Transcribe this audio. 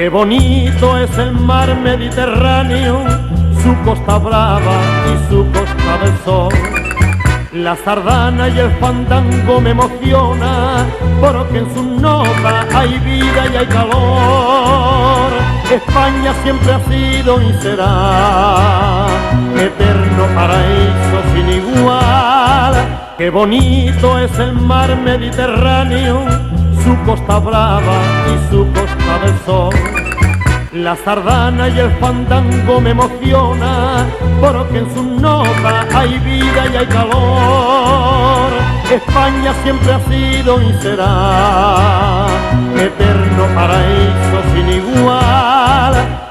Qué bonito es el mar Mediterráneo, su costa brava y su costa del sol. La sardana y el fandango me emociona, porque en sus notas hay vida y hay calor. España siempre ha sido y será eterno paraíso sin igual. Qué bonito es el mar Mediterráneo, su costa brava y su costa del sol. La sardana y el fandango me emociona, porque en sus notas hay vida y hay calor. España siempre ha sido y será eterno paraíso sin igual.